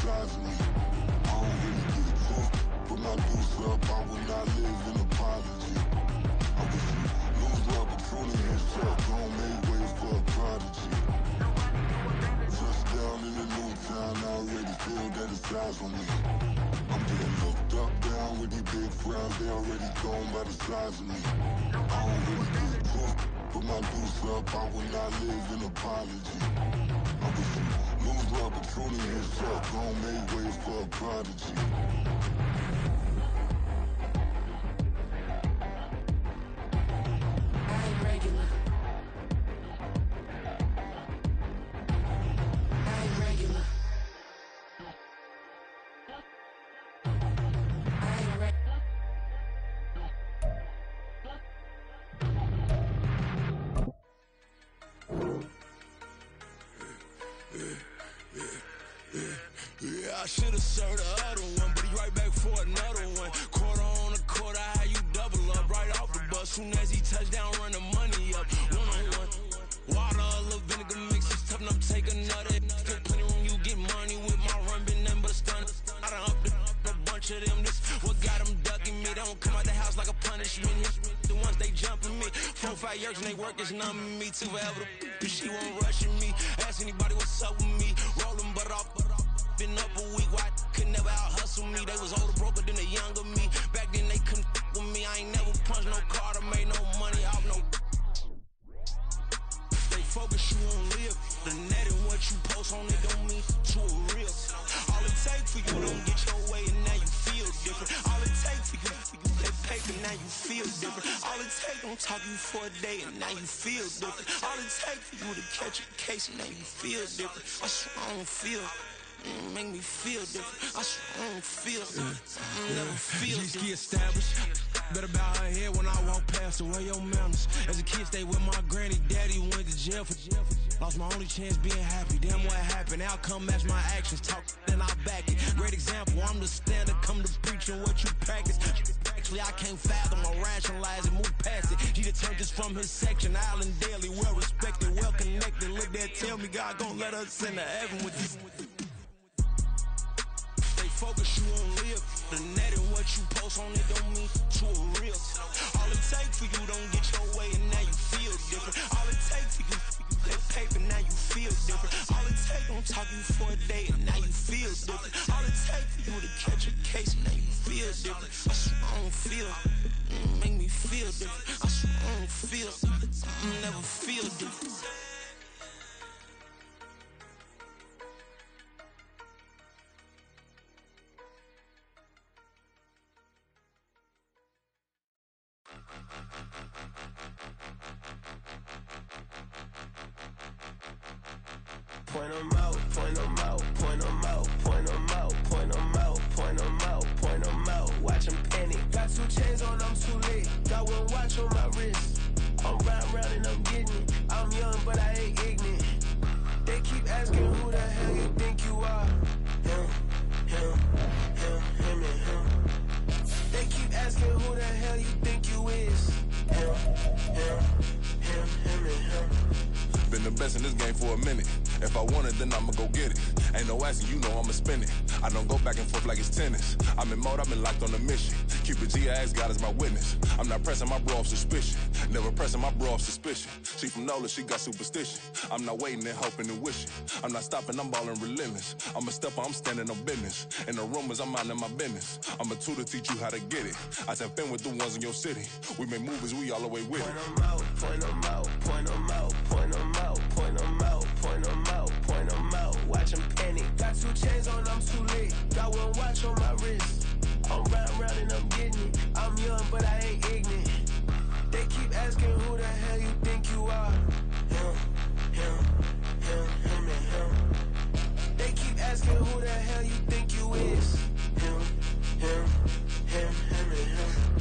size of me. I don't really get drunk, put my deuce up, I would not live in apology. I wish you lose the opportunity and shut, don't make way for a prodigy. Touchdown in a new town, I already feel that it's eyes on me. I'm getting looked up, down with these big frowns, they already gone by the size of me. I don't really get drunk, put my deuce up, I would not live in apology. I wish you lose the opportunity and shut, don't make way for a prodigy. Yeah, I should've served the other one, but he right back for another one. Quarter on a quarter, how you double up right off the bus. Soon as he touch down, run the money up. One-on-one. Water, a little vinegar mix, it's tough enough, take another. Still plenty room, you get money with my run, been nothing but a stun. I done up a bunch of them, this what got them ducking me. They don't come out the house like a punishment. The ones they jumping me. 4 or 5 years and they work is numbing me. Too forever, she won't rushing me. Ask anybody what's up with me. Rollin' butt off. Been up a week, why could never out hustle me? They was older, broker than the younger me. Back then they couldn't with me. I ain't never punched no card or made no money off no. They focus you on live. The net and what you post on it don't mean to a real. All it take for you don't get your way and now you feel different. All it take for you that paper now you feel different. All it take don't talk you for a day and now you feel different. All it take for you to catch a case and now you feel different. I swear I don't feel. Make me feel different. I swear I don't feel. Never feel different. Established. Better bow her head when I walk past her. Where your manners? As a kid, stayed with my granny. Daddy went to jail for. Lost my only chance being happy. Damn, what happened? Outcome match my actions. Talk, then I back it. Great example. I'm the standard. Come to preaching what you practice. Actually, I can't fathom or rationalize and move past it. He turned this from his section. Island daily, well respected, well connected. Look there, tell me God gon' let us into heaven with this. Focus you on live. The net and what you post on it don't mean to a real. All it take for you don't get your way and now you feel different. All it take for you that paper now you feel different. All it take don't talk you for a day and now you feel different. All it take for you to catch a case and now you feel different. I swear I don't feel. Make me feel different. I swear I don't feel. Never feel different. Point 'em out, point 'em out, point 'em out, point 'em out, point 'em out, point 'em out, point 'em out. Watch 'em panic. Got 2 chains on, I'm too late. Got 1 watch on my wrist. I'm round and I'm getting it. I'm young, but I ain't ignorant. They keep asking who the hell you think you are. Him, and him. They keep asking who the hell you think you is. Him, and him. Been the best in this game for a minute. If I want it, then I'ma go get it. Ain't no asking, you know I'ma spend it. I don't go back and forth like it's tennis. I'm in mode, I've been locked on a mission. Keep it G, I ask God as my witness. I'm not pressing my bro off suspicion. Never pressing my bro off suspicion. She from Nola, she got superstition. I'm not waiting and hoping and wishing. I'm not stopping, I'm ballin' relentless. I'm a stepper, I'm standing on business. In the rumors, I'm minding my business. I'm a tutor, teach you how to get it. I tap in with the ones in your city. We make movies, we all the way with it. Point 'em out, point 'em out, point 'em out, point 'em out, point 'em out, point 'em out, point 'em out. Watch 'em panic. Got 2 chains on, I'm too late. Got 1 watch on my wrist. I'm round and I'm getting it. I'm young, but I ain't ignorant. They keep asking who the hell you think you are. Him, and him. They keep asking who the hell you think you is. Him, and him.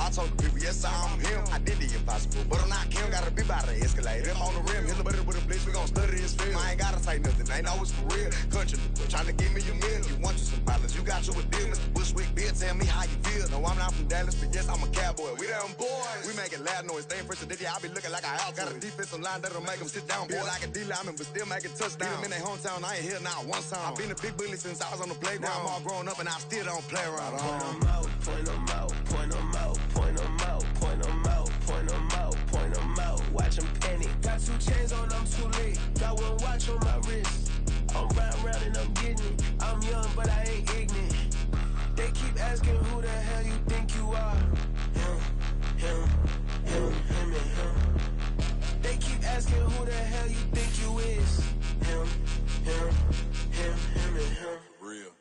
I told the people, yes, I'm him. I did the impossible, but I'm not Kim. Gotta be by the escalator. On the rim, hit the butter with a blitz. We gon' study this film. I ain't gotta say nothing. Ain't always for real. Country, trying to give me a meal. You want you some violence, you got you a deal. Mr. Bushwick, bitch. tell me how you feel. No, I'm not from Dallas, but yes, I'm a cowboy. We them boys. We make it loud noise. Stay fresh today, I be looking like a house. Got a defensive line that'll make them sit down. Feel like a D-lineman, but still making touchdowns. Beat them in their hometown, I ain't here not one time. I've been a big bully since I was on the playground. Now I'm all grown up and I still don't play around. Point them out, point them out, point them out, point them out, point them out, point them out, point them out. Watch them panic. Got 2 chains on, I'm too late. Got 1 watch on my wrist. I'm round and I'm getting it. I'm young, but I ain't ignorant. They keep asking who the hell you think you are. Him, and him. They keep asking who the hell you think you is. Him, and him. Real.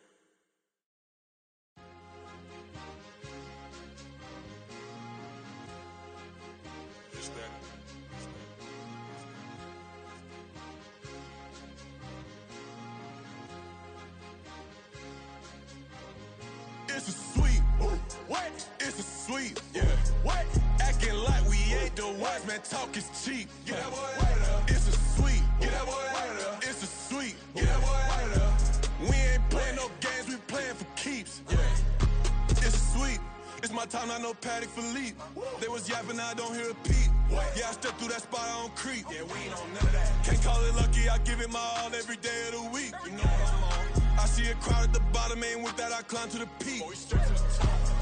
It's that. It's a sweet. What? It's a sweet. Yeah. What? Acting like we ain't the ones, man. Talk is cheap. Get that boy out of there. It's a sweet. Get that boy out of there. It's a sweet. Get that boy out of there. We ain't playing no games, we playing for keeps. Yeah. It's sweet. It's my time, I know Paddock Philippe. They was yapping, I don't hear a peep. Yeah, I step through that spot, I don't creep. Yeah, we ain't on none of that. Can't call it lucky, I give it my all every day of the week. You know what I'm on. I see a crowd at the bottom, ain't with that, I climb to the peak.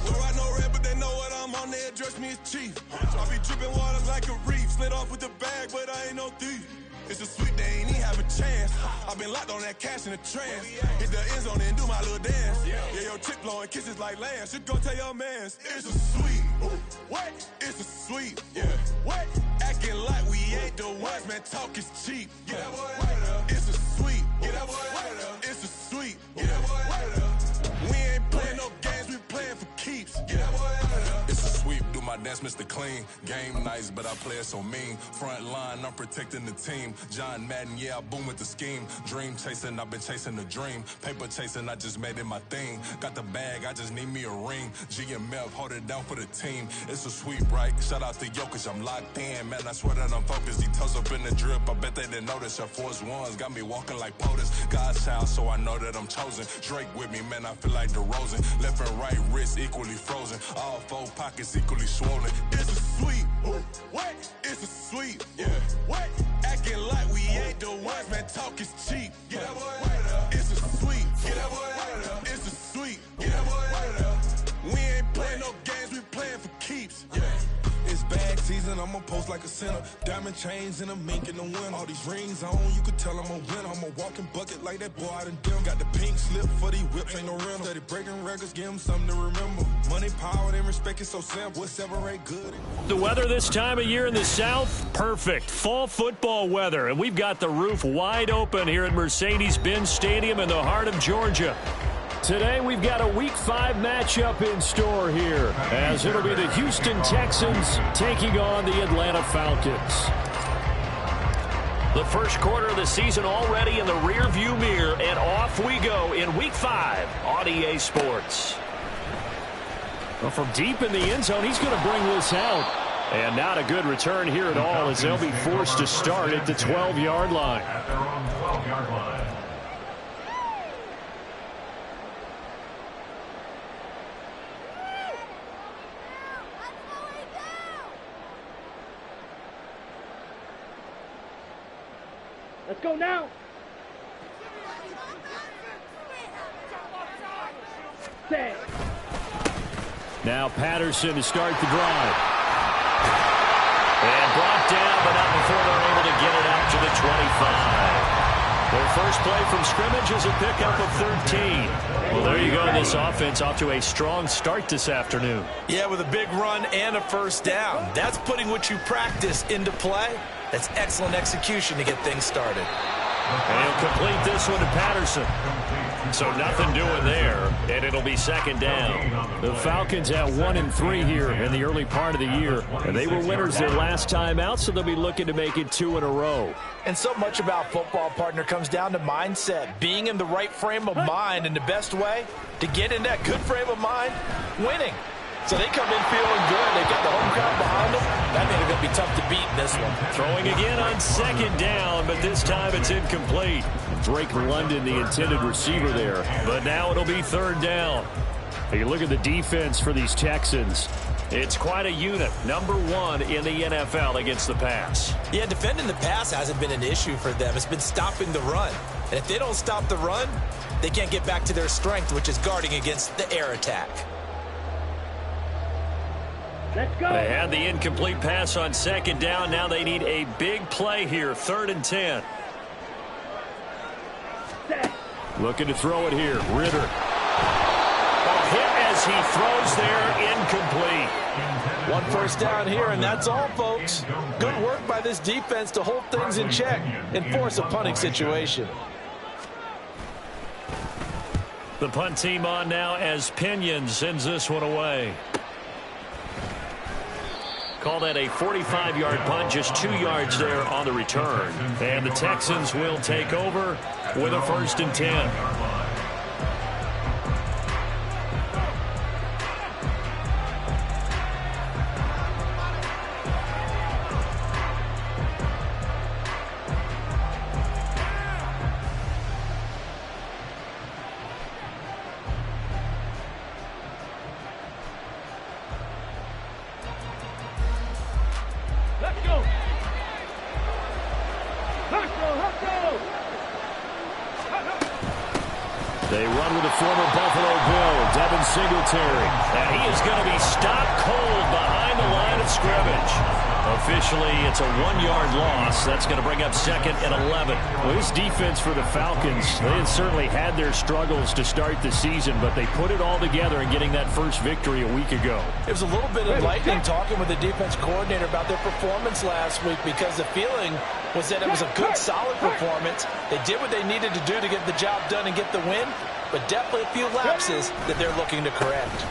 Don't ride no red, but they know what I'm on, they address me as chief. I be dripping water like a reef, slid off with the bag, but I ain't no thief. It's a sweet, they ain't even have a chance. I've been locked on that cash in a trance. Hit the end zone and do my little dance. Yeah, your chick blowing kisses like lambs. Should go tell your mans. It's a sweet. What? It's a sweet. Yeah. What? Acting like we ain't the ones, man. Talk is cheap. Get that boy out of there. It's a sweet. Get that boy out of there. It's a sweet. Get that boy out of there. We ain't playing no games, we playing for keeps. Get that boy out of there. It's a sweep. Do my dance, Mr. Clean. Game nice, but I play it so mean. Front line, I'm protecting the team. John Madden, yeah, I boom with the scheme. Dream chasing, I've been chasing the dream. Paper chasing, I just made it my thing. Got the bag, I just need me a ring. GMF, hold it down for the team. It's a sweep, right? Shout out to Jokic, I'm locked in. Man, I swear that I'm focused. He toes up in the drip, I bet they didn't notice. Your force ones got me walking like POTUS. God's child, so I know that I'm chosen. Drake with me, man, I feel like DeRozan. Left and right wrist equally frozen. All 4 pockets equally swollen. It's a sweep. What? It's a sweep. Yeah. What? Acting like we ain't the ones, man. Talk is cheap. Get that boy out of there. It's a sweep. Get that boy out of there. It's a sweep. Get that boy out of there. We ain't playing no games, we playing for keeps. Yeah. It's bag season, I'ma post like a sinner. Diamond chains and a mink in the wind. All these rings on, you could tell I'm a winner. I'm a walking bucket like that boy out in dim. Got the pink slip for these whips, ain't no rental. Steady breaking records, give them something to remember. Money, power, and respect is so simple. What separate good? The weather this time of year in the South, perfect. Fall football weather, and we've got the roof wide open here at Mercedes-Benz Stadium in the heart of Georgia. Today we've got a Week 5 matchup in store here, as it'll be the Houston Texans taking on the Atlanta Falcons. The first quarter of the season already in the rearview mirror, and off we go in Week 5 on EA Sports. Well, from deep in the end zone, he's going to bring this out. And not a good return here at all, as they'll be forced to start at the 12-yard line. At their own 12-yard line. Let's go now. Set. Now Patterson to start the drive. And brought down, but not before they're able to get it out to the 25. Their first play from scrimmage is a pickup of 13. Well, there you go. This offense off to a strong start this afternoon. Yeah, with a big run and a first down. That's putting what you practice into play. That's excellent execution to get things started. And he'll complete this one to Patterson. So nothing doing there, and it'll be second down. The Falcons at 1-3 here in the early part of the year. And they were winners their last time out, so they'll be looking to make it 2 in a row. And so much about football, partner, comes down to mindset. Being in the right frame of mind, and the best way to get in that good frame of mind, winning. So they come in feeling good. They've got the home crowd behind them. That means it's going to be tough to beat in this one. Throwing again on second down, but this time it's incomplete. Drake London, the intended receiver there. But now it'll be third down. You look at the defense for these Texans. It's quite a unit. Number 1 in the NFL against the pass. Yeah, defending the pass hasn't been an issue for them. It's been stopping the run. And if they don't stop the run, they can't get back to their strength, which is guarding against the air attack. Let's go. They had the incomplete pass on second down. Now they need a big play here. 3rd and 10. Set. Looking to throw it here. Ritter. A hit as he throws there. Incomplete. 1 first down here, and that's all, folks. Good work by this defense to hold things in check and force a punting situation. The punt team on now as Pinion sends this one away. Call that a 45-yard punt, just 2 yards there on the return. And the Texans will take over with a 1st and 10. They run with the former Buffalo Bill, Devin Singletary. And he is going to be stopped cold behind the line of scrimmage. Officially, it's a 1-yard loss. That's going to bring up 2nd and 11. Well, this defense for the Falcons, they had certainly had their struggles to start the season, but they put it all together in getting that first victory a week ago. It was a little bit enlightening talking with the defense coordinator about their performance last week, because the feeling was that it was a good, solid performance. They did what they needed to do to get the job done and get the win, but definitely a few lapses that they're looking to correct.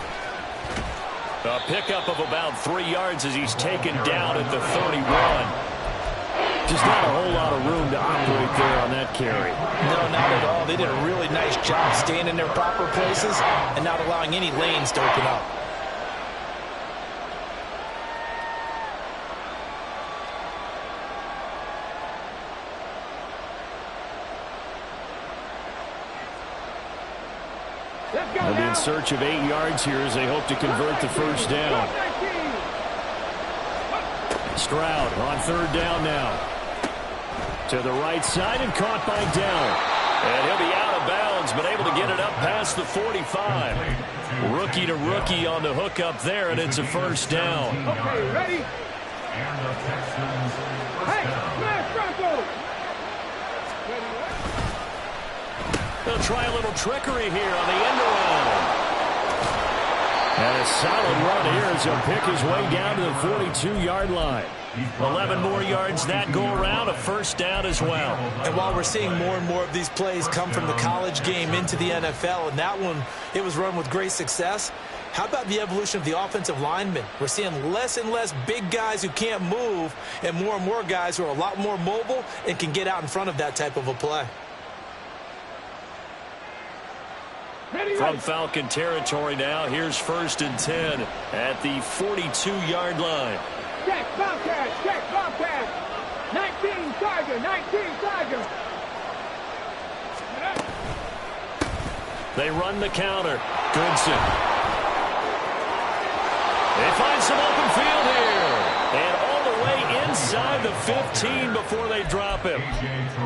A pickup of about 3 yards as he's taken down at the 31. Just not a whole lot of room to operate there on that carry. No, not at all. They did a really nice job staying in their proper places and not allowing any lanes to open up. They'll be in search of 8 yards here as they hope to convert the first down. Stroud on 3rd down now. To the right side and caught by Dell. And he'll be out of bounds, but able to get it up past the 45. Rookie to rookie on the hook up there, and it's a first down. Okay, ready? Hey, smash Bronco! They'll try a little trickery here on the end around. And a solid run here as he'll pick his way down to the 42-yard line. 11 more yards that go around, a first down as well. And while we're seeing more and more of these plays come from the college game into the NFL, and that one, it was run with great success, how about the evolution of the offensive linemen? We're seeing less and less big guys who can't move and more guys who are a lot more mobile and can get out in front of that type of a play. From Falcon territory now, here's 1st and 10 at the 42-yard line. Check, Bobcat, 19, Tiger. They run the counter. Goodson. They find some open field here. And all the way inside the 15 before they drop him.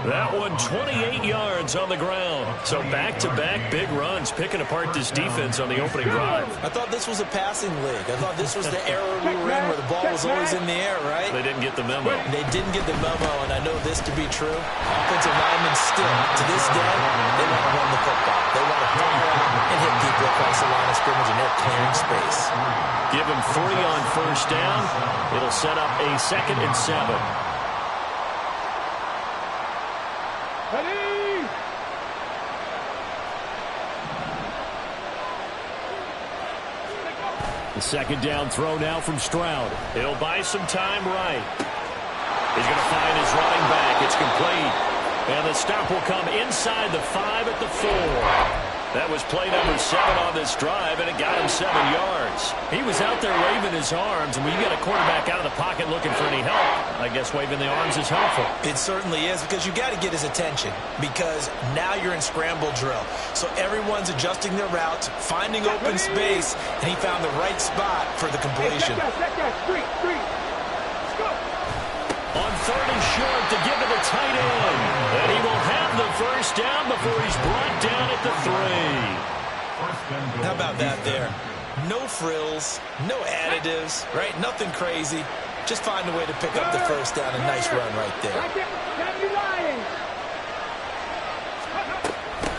That one 28 yards on the ground. So back-to-back big runs, picking apart this defense on the opening drive. I thought this was a passing league. I thought this was the era we were in where the ball was always in the air, right? They didn't get the memo. They didn't get the memo, and I know this to be true. Offensive linemen still, to this day, they want to run the football. They want to fire out and hit people across the line of scrimmage, and they're clearing space. Give him 3 on first down. It'll set up a 2nd and 7. The 2nd down throw now from Stroud. He'll buy some time right. He's going to find his running back. It's complete. And the stop will come inside the 5 at the 4. That was play number 7 on this drive, and it got him 7 yards. He was out there waving his arms, and when you got a quarterback out of the pocket looking for any help, I guess waving the arms is helpful. It certainly is, because you got to get his attention, because now you're in scramble drill. So everyone's adjusting their routes, finding open space, and he found the right spot for the completion. On 3rd and short to give to the tight end. And he will have the first down before he's brought down at the 3. How about that there? No frills, no additives, right? Nothing crazy. Just find a way to pick up the first down. A nice run right there.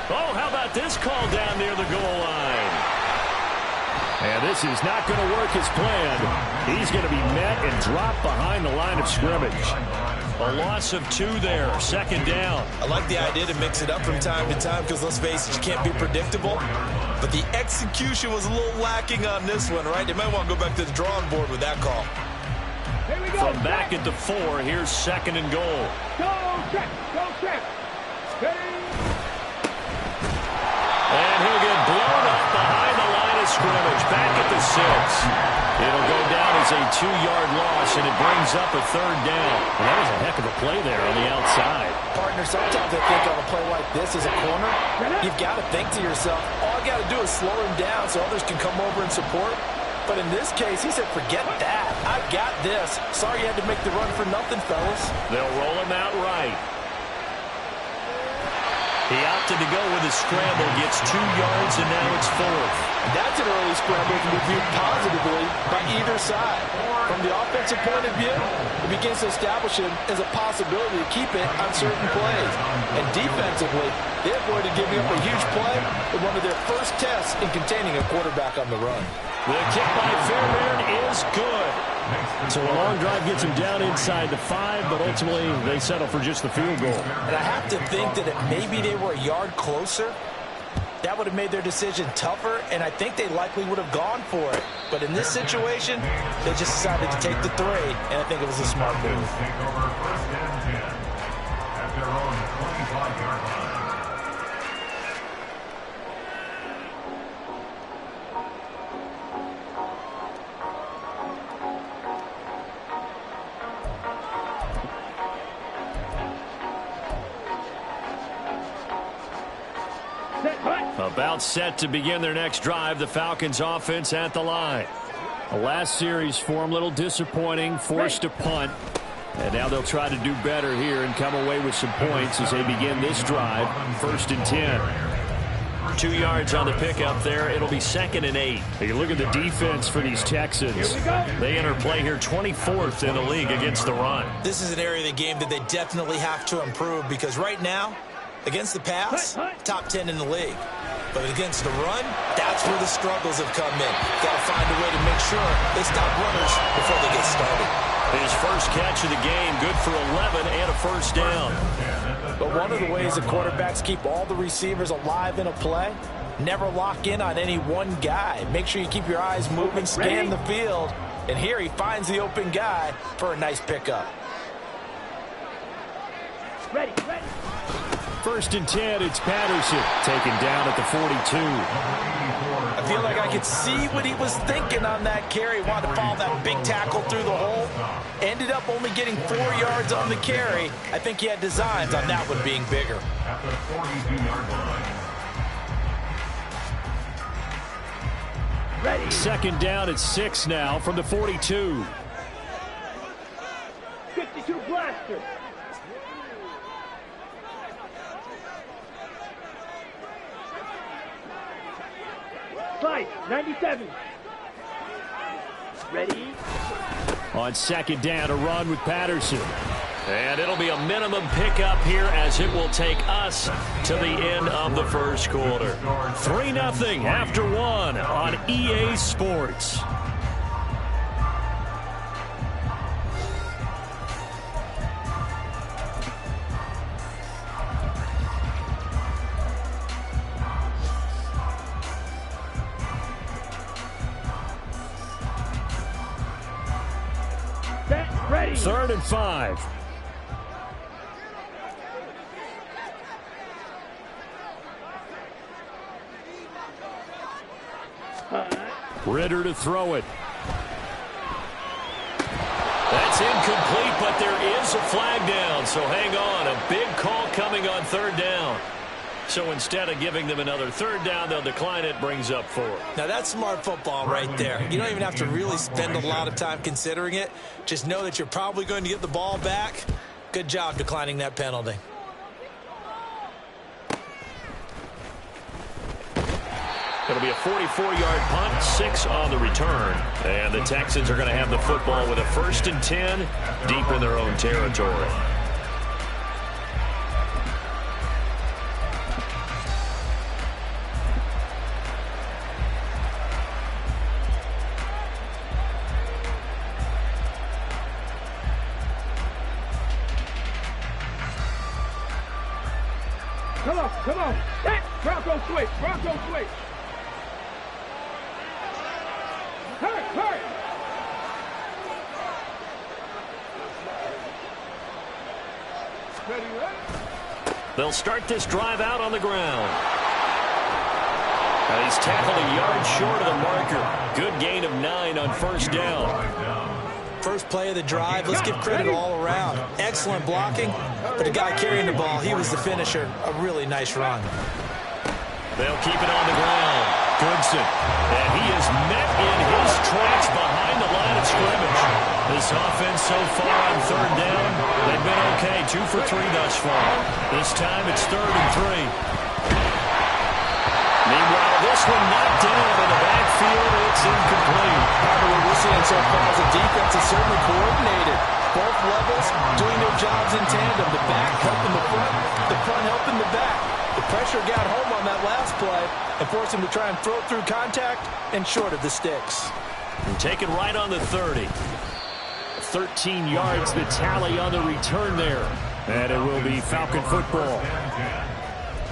Oh, how about this call down near the goal line? And this is not going to work as planned. He's going to be met and dropped behind the line of scrimmage. A loss of 2 there, 2nd down. I like the idea to mix it up from time to time because, let's face it, you can't be predictable. But the execution was a little lacking on this one, right? They might want to go back to the drawing board with that call. From back at the 4, here's 2nd and goal. Go check, go check. And he'll get blown up behind the line of scrimmage. Back at the 6. It'll go down as a 2-yard loss, and it brings up a 3rd down. And that was a heck of a play there on the outside. Partner, sometimes I think on a play like this as a corner, you've got to think to yourself, all I got to do is slow him down so others can come over and support. But in this case, he said, forget that. I got this. Sorry you had to make the run for nothing, fellas. They'll roll him out right. He opted to go with a scramble, gets 2 yards, and now it's 4th. That's an early scramble can be viewed positively by either side. From the offensive point of view, it begins to establish him as a possibility to keep it on certain plays. And defensively, they avoided giving up a huge play in one of their first tests in containing a quarterback on the run. The kick by Fairbairn is good. So a long drive gets him down inside the 5, but ultimately they settle for just the field goal. And I have to think that if maybe they were a yard closer, that would have made their decision tougher, and I think they likely would have gone for it. But in this situation, they just decided to take the 3, and I think it was a smart move. Take over 1st and 10 at their own 25-yard line. About set to begin their next drive, the Falcons offense at the line. The last series for them, a little disappointing, forced to punt. And now they'll try to do better here and come away with some points as they begin this drive. 1st and 10. 2 yards on the pickup there. It'll be 2nd and 8. You look at the defense for these Texans. They enter play here 24th in the league against the run. This is an area of the game that they definitely have to improve because right now, against the pass, top 10 in the league. But against the run, that's where the struggles have come in. Got to find a way to make sure they stop runners before they get started. His first catch of the game, good for 11 and a 1st down. But one of the ways that quarterbacks keep all the receivers alive in a play, never lock in on any one guy. Make sure you keep your eyes moving, scan the field. And here he finds the open guy for a nice pickup. Ready. 1st and 10, it's Patterson, taken down at the 42. I feel like I could see what he was thinking on that carry. Wanted to follow that big tackle through the hole. Ended up only getting 4 yards on the carry. I think he had designs on that one being bigger. At the 42-yard line. Ready. 2nd down at 6 now from the 42. 52 blaster. Slice, 97. Ready. On 2nd down, a run with Patterson. And it'll be a minimum pickup here as it will take us to the end of the 1st quarter. 3-0 after 1 on EA Sports. Ready. 3rd and 5. Ritter to throw it. That's incomplete, but there is a flag down, so hang on. A big call coming on third down. So instead of giving them another third down, they'll decline it, brings up 4. Now, that's smart football right there. You don't even have to really spend a lot of time considering it. Just know that you're probably going to get the ball back. Good job declining that penalty. It'll be a 44-yard punt, 6 on the return. And the Texans are going to have the football with a 1st and 10 deep in their own territory. Come on. Hey, Bronco switch. Hurry. They'll start this drive out on the ground. Now he's tackled a yard short of the marker. Good gain of 9 on 1st down. First play of the drive, let's give credit all around. Excellent blocking, but the guy carrying the ball, he was the finisher. A really nice run. They'll keep it on the ground. Goodson. And he is met in his tracks behind the line of scrimmage. This offense so far on third down, they've been okay. 2 for 3 thus far. This time it's 3rd and 3. Meanwhile, this one knocked down in the backfield. It's incomplete. Part of what we're seeing so far is the defense is certainly coordinated. Both levels doing their jobs in tandem. The back helping the front helping the back. The pressure got home on that last play and forced him to try and throw through contact and short of the sticks. And taken right on the 30. 13 yards the tally on the return there. And it will be Falcon football.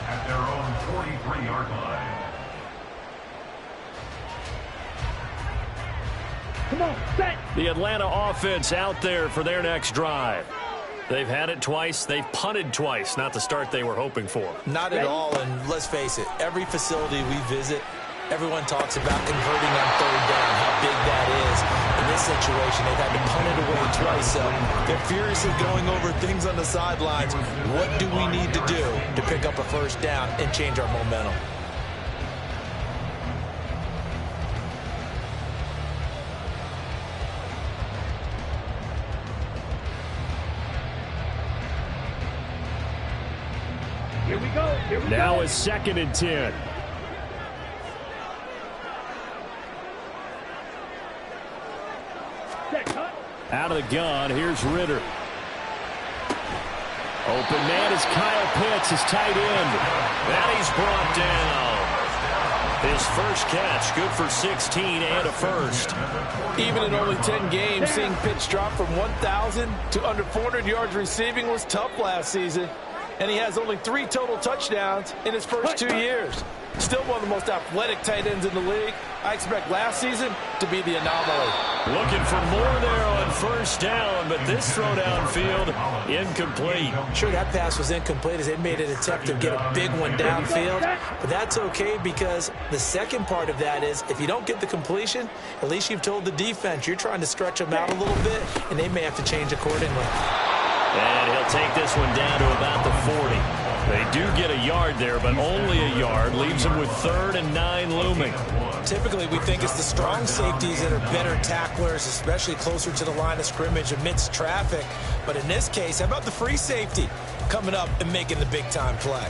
At their own 43-yard line. Come on, set. The Atlanta offense out there for their next drive. They've had it twice. They've punted twice. Not the start they were hoping for. Not at all, and let's face it, every facility we visit, everyone talks about converting on third down, how big that is. In this situation, they've had to punt it away twice, so they're furiously going over things on the sidelines. What do we need to do to pick up a 1st down and change our momentum? Here we go. Now it's 2nd and 10. Out of the gun, here's Ritter. Open man is Kyle Pitts, his tight end. And he's brought down. His first catch, good for 16 and a 1st. Even in only 10 games, seeing Pitts drop from 1,000 to under 400 yards receiving was tough last season. And he has only 3 total touchdowns in his first 2 years. Still one of the most athletic tight ends in the league. I expect last season to be the anomaly. Looking for more there on 1st down, but this throw downfield, incomplete. Sure, that pass was incomplete as they made an attempt to get a big one downfield. But that's okay because the second part of that is if you don't get the completion, at least you've told the defense you're trying to stretch them out a little bit, and they may have to change accordingly. And he'll take this one down to about the 40. They do get a yard there, but only a yard. Leaves them with 3rd and 9 looming. Typically, we think it's the strong safeties that are better tacklers, especially closer to the line of scrimmage amidst traffic. But in this case, how about the free safety coming up and making the big-time play?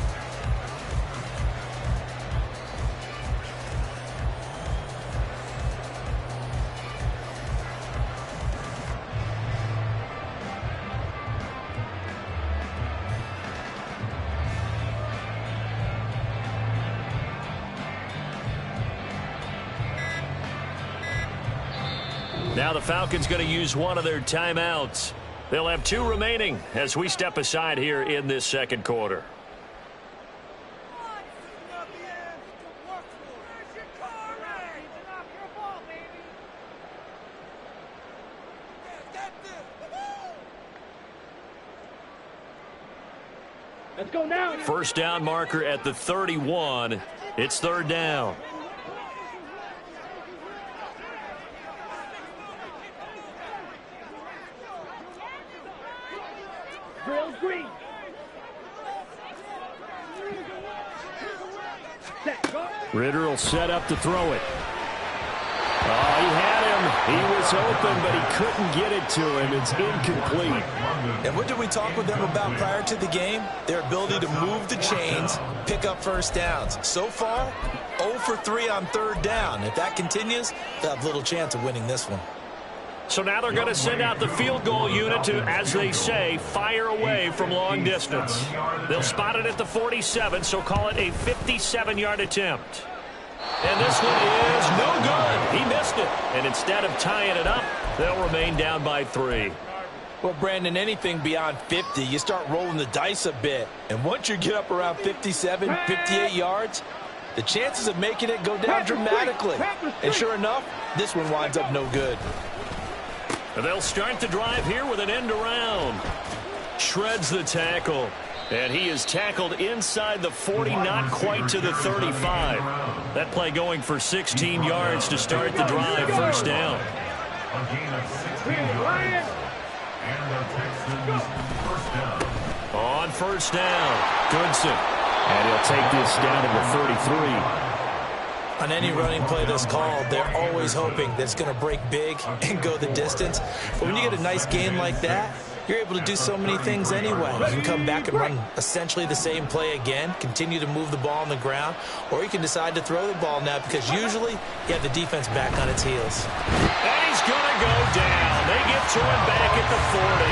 Now the Falcons going to use one of their timeouts. They'll have 2 remaining as we step aside here in this 2nd quarter. Let's go now. 1st down marker at the 31. It's 3rd down. Ritter will set up to throw it. Oh, he had him. He was open, but he couldn't get it to him. It's incomplete. And what did we talk with them about prior to the game? Their ability to move the chains, pick up first downs. So far, 0 for 3 on third down. If that continues, they'll have little chance of winning this one. So now they're going to send out the field goal unit to, as they say, fire away from long distance. They'll spot it at the 47, so call it a 57-yard attempt. And this one is no good. He missed it. And instead of tying it up, they'll remain down by 3. Well, Brandon, anything beyond 50, you start rolling the dice a bit. And once you get up around 57, 58 yards, the chances of making it go down dramatically. And sure enough, this one winds up no good. They'll start the drive here with an end around. Shreds the tackle. And he is tackled inside the 40, not quite to the 35. That play going for 16 yards to start the drive, first down. A gain of 16 yards. And the Texans first down. On first down, Goodson. And he'll take this down to the 33. On any running play that's called, they're always hoping that it's going to break big and go the distance. But when you get a nice gain like that, you're able to do so many things anyway. You can come back and run essentially the same play again, continue to move the ball on the ground, or you can decide to throw the ball now because usually you have the defense back on its heels. And he's going to go down. They get to him back at the 40.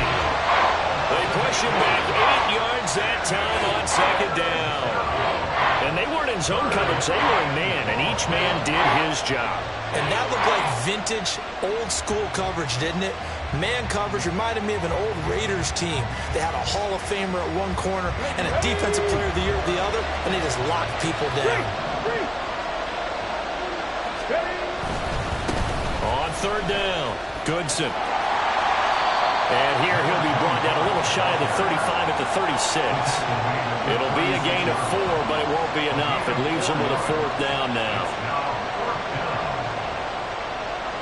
They push him back 8 yards that time on second down. And they weren't in zone coverage. They were in man, and each man did his job. And that looked like vintage, old-school coverage, didn't it? Man coverage reminded me of an old Raiders team. They had a Hall of Famer at one corner and a Defensive Player of the Year at the other, and they just locked people down. On third down, Goodson. And here he'll be brought down a little shy of the 35 at the 36. It'll be a gain of 4, but it won't be enough. It leaves him with a fourth down now.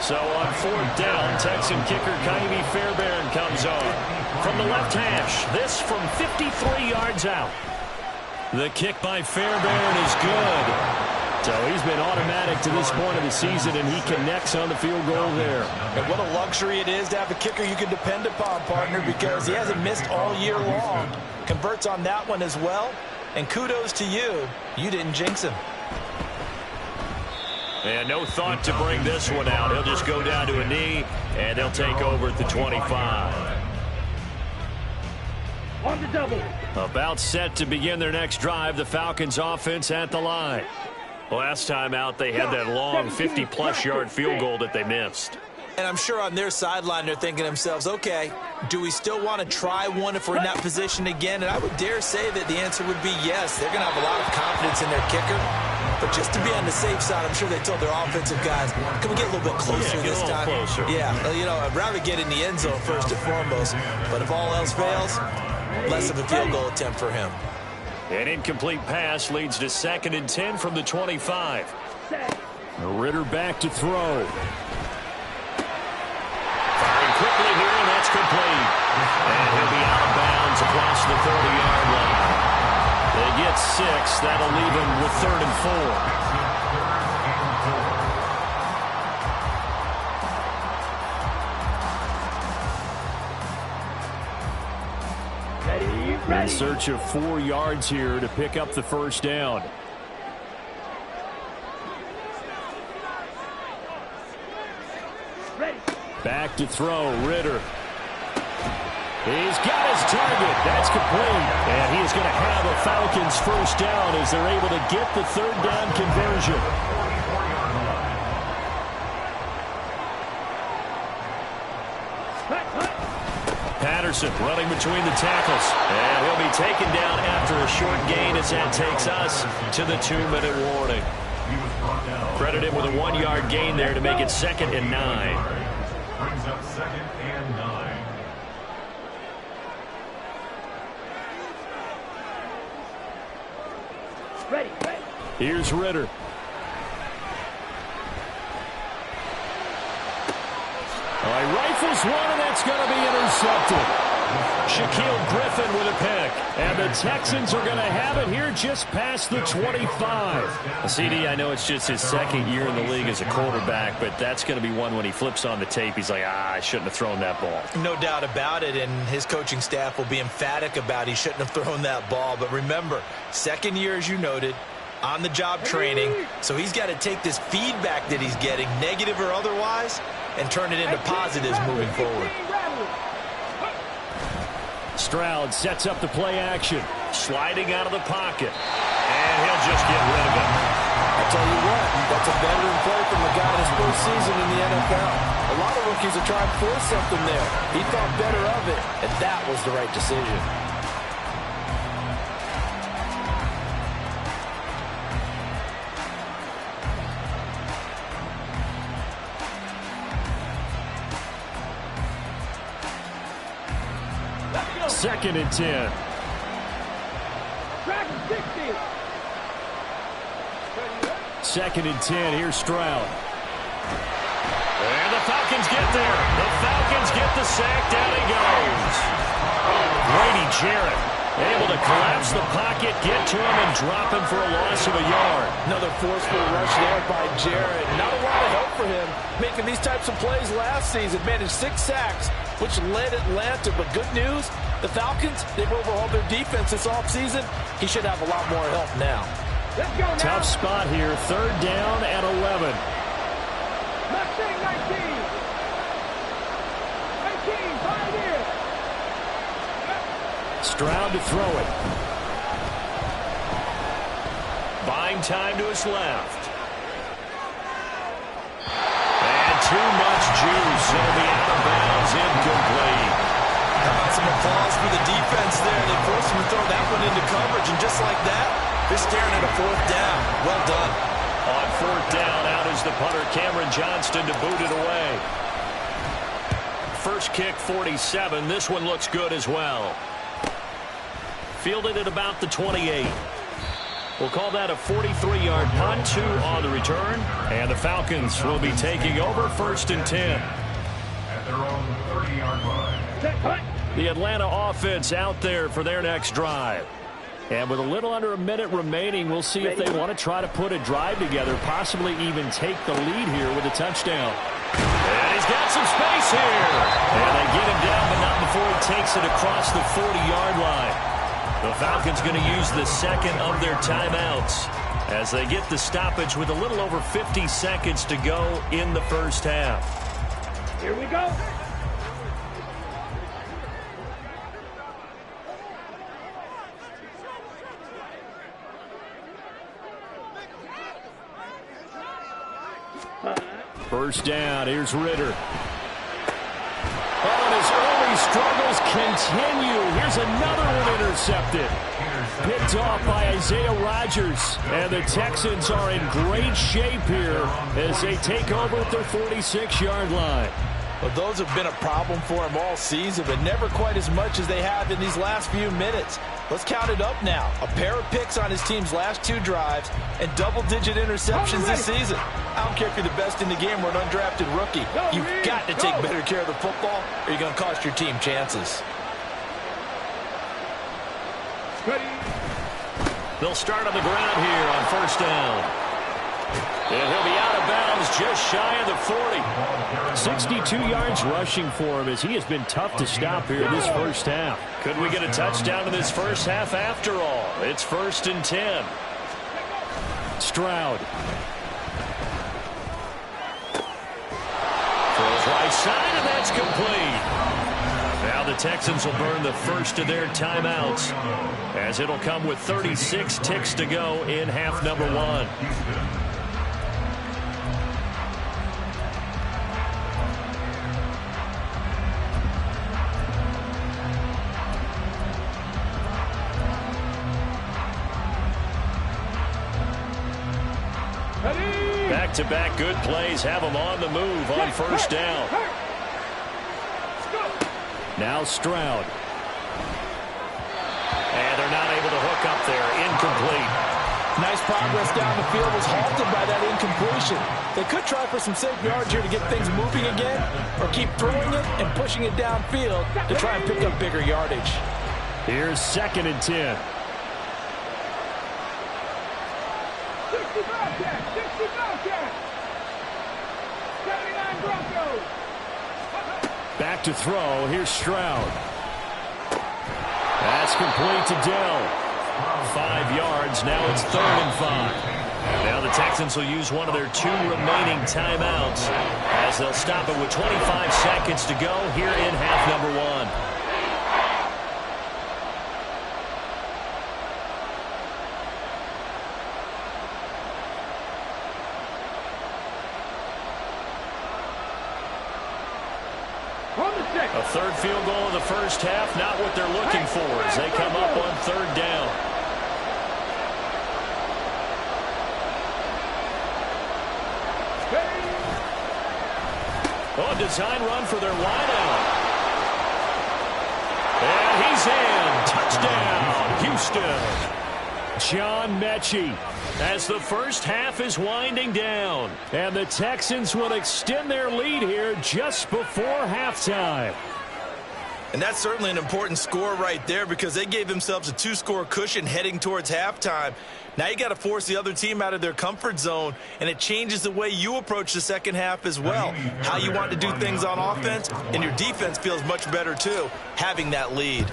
So on fourth down, Texan kicker Ka'imi Fairbairn comes on. From the left hash, this from 53 yards out. The kick by Fairbairn is good. So he's been automatic to this point of the season, and he connects on the field goal there. And what a luxury it is to have a kicker you can depend upon, partner, because he hasn't missed all year long. Converts on that one as well. And kudos to you. You didn't jinx him. And no thought to bring this one out. He'll just go down to a knee, and they'll take over at the 25. On the double. About set to begin their next drive, the Falcons offense at the line. Last time out, they had that long 50-plus yard field goal that they missed. And I'm sure on their sideline they're thinking to themselves, okay, do we still want to try one if we're in that position again? And I would dare say that the answer would be yes. They're going to have a lot of confidence in their kicker. But just to be on the safe side, I'm sure they told their offensive guys, can we get a little bit closer this time? Closer. Yeah, you know, I'd rather get in the end zone first and foremost. But if all else fails, less of a field goal attempt for him. An incomplete pass leads to 2nd and 10 from the 25. Ritter back to throw. Firing quickly here, and that's complete. And he'll be out of bounds across the 30-yard line. They get 6. That'll leave him with 3rd and 4. In search of 4 yards here to pick up the first down. Back to throw, Ritter. He's got his target. That's complete. And he is going to have a Falcons first down as they're able to get the 3rd down conversion. Patterson running between the tackles. And he'll be taken down after a short gain as that takes us to the 2-minute warning. Credit him with a 1-yard gain there to make it 2nd and 9. Brings up 2nd and 9. Ready. Here's Ritter. He rifles one, and that's going to be intercepted. Shaquille Griffin with a pick. And the Texans are going to have it here just past the 25. CD, I know it's just his second year in the league as a quarterback, but that's going to be one when he flips on the tape. He's like, I shouldn't have thrown that ball. No doubt about it, and his coaching staff will be emphatic about he shouldn't have thrown that ball. But remember, second year, as you noted, on-the-job training, so he's got to take this feedback that he's getting, negative or otherwise, and turn it into positives moving forward. Stroud sets up the play action, sliding out of the pocket, and he'll just get rid of it. I tell you what, that's a veteran play from a guy in his first season in the NFL. A lot of rookies are trying to force something there. He thought better of it, and that was the right decision. Second and 10. Second and 10. Here's Stroud. And the Falcons get there. The Falcons get the sack. Down he goes. Grady Jarrett able to collapse the pocket, get to him, and drop him for a loss of a yard. Another forceful rush there by Jarrett. Not a lot of help for him making these types of plays last season. Managed 6 sacks, which led Atlanta. But good news, the Falcons, they've overhauled their defense this offseason. He should have a lot more help now. Tough spot here. Third down at 11. 19, 5 years. Stroud to throw it. Buying time to his left. And too much juice. It'll be out of bounds, incomplete. How about some applause for the defense there? They forced him to throw that one into coverage, and just like that, they're staring at a 4th down. Well done. On 4th down, out is the punter, Cameron Johnston, to boot it away. First kick, 47. This one looks good as well. Fielded at about the 28. We'll call that a 43-yard punt, 2 on the return. And the Falcons will be taking over 1st and 10. At their own 30-yard line. The Atlanta offense out there for their next drive. And with a little under a minute remaining, we'll see if they want to try to put a drive together, possibly even take the lead here with a touchdown. And he's got some space here. And they get him down, but not before he takes it across the 40-yard line. The Falcons going to use the second of their timeouts as they get the stoppage with a little over 50 seconds to go in the first half. Here we go. First down, here's Ritter. Oh, and his early struggles continue. Here's another one intercepted. Picked off by Isaiah Rodgers. And the Texans are in great shape here as they take over at their 46-yard line. Well, those have been a problem for him all season, but never quite as much as they have in these last few minutes. Let's count it up now. A pair of picks on his team's last 2 drives and double-digit interceptions this season. I don't care if you're the best in the game or an undrafted rookie. You've got to take better care of the football or you're going to cost your team chances. They'll start on the ground here on first down. And he'll be out of bounds just shy of the 40. 62 yards rushing for him as he has been tough to stop here in this first half. Could we get a touchdown in this first half after all? It's 1st and 10. Stroud. Throws right side, and that's complete. Now the Texans will burn the first of their timeouts as it'll come with 36 ticks to go in half number 1. Back-to-back good plays have them on the move on first down. Now Stroud. And they're not able to hook up there. Incomplete. Nice progress down the field was halted by that incompletion. They could try for some safe yards here to get things moving again, or keep throwing it and pushing it downfield to try and pick up bigger yardage. Here's 2nd and 10. 60 Bobcats! 60 Bobcats! 79 Broncos! Back to throw. Here's Stroud. That's complete to Dell. 5 yards. Now it's 3rd and 5. Now the Texans will use one of their 2 remaining timeouts as they'll stop it with 25 seconds to go here in half number 1. A 3rd field goal in the first half, not what they're looking for as they come up on 3rd down. Oh, design run for their wideout. And he's in. Touchdown, Houston. John Mechie as the first half is winding down. And the Texans will extend their lead here just before halftime. And that's certainly an important score right there because they gave themselves a 2-score cushion heading towards halftime. Now you got to force the other team out of their comfort zone, and it changes the way you approach the second half as well. How you want to do things on offense, and your defense feels much better too, having that lead.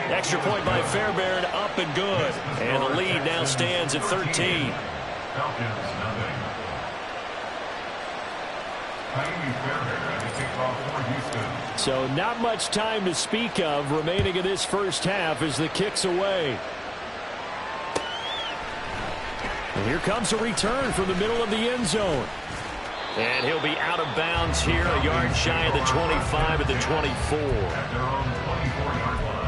Extra point by Fairbairn, up and good. And the lead now stands at 13. So not much time to speak of remaining in this first half as the kick's away. And here comes a return from the middle of the end zone. And he'll be out of bounds here, a yard shy of the 25 at the 24. At their own 24-yard line.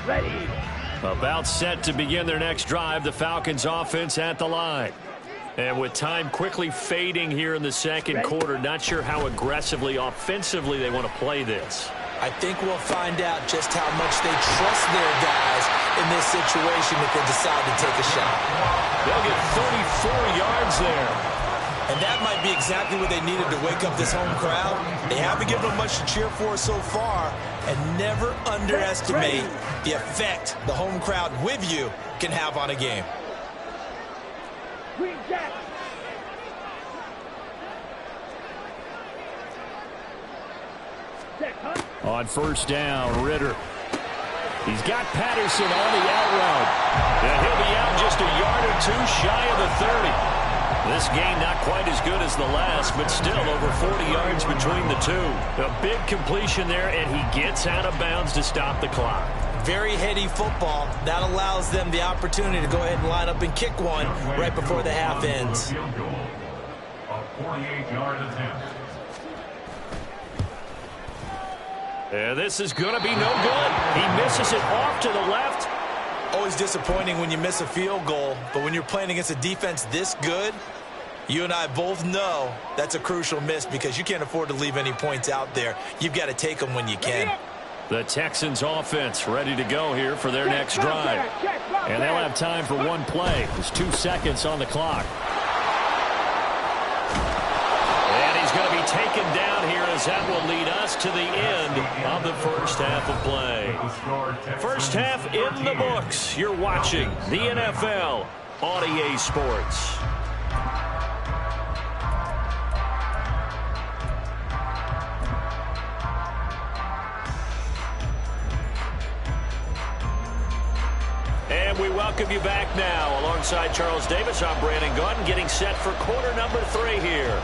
Ready. About set to begin their next drive, the Falcons offense at the line. And with time quickly fading here in the second quarter, not sure how aggressively, offensively they want to play this. I think we'll find out just how much they trust their guys in this situation if they decide to take a shot. They'll get 34 yards there. And that might be exactly what they needed to wake up this home crowd. They haven't given them much to cheer for so far, and never underestimate the effect the home crowd with you can have on a game. Green Jack. On first down, Ritter. He's got Patterson on the out route. And he'll be out just a yard or 2 shy of the 30. This game not quite as good as the last, but still over 40 yards between the two. A big completion there, and he gets out of bounds to stop the clock. Very heady football. That allows them the opportunity to go ahead and line up and kick one right before the half ends. A 48-yard attempt. And this is going to be no good. He misses it off to the left. Always disappointing when you miss a field goal, but when you're playing against a defense this good, you and I both know that's a crucial miss because you can't afford to leave any points out there. You've got to take them when you can. The Texans offense ready to go here for their next drive. And they'll have time for one play. There's 2 seconds on the clock. And he's going to be taken down here as that will lead us to the end of the first half of play. First half in the books. You're watching the NFL on EA Sports. And we welcome you back now. Alongside Charles Davis, I'm Brandon Gunn, getting set for quarter number 3 here.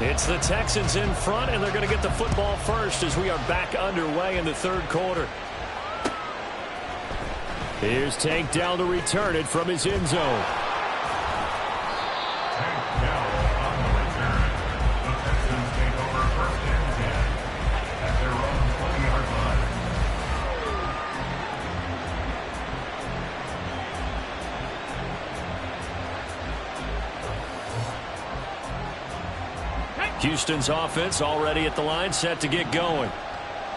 It's the Texans in front, and they're going to get the football first as we are back underway in the third quarter. Here's Tank Dell to return it from his end zone. Tank Dell on the Houston's offense already at the line, set to get going.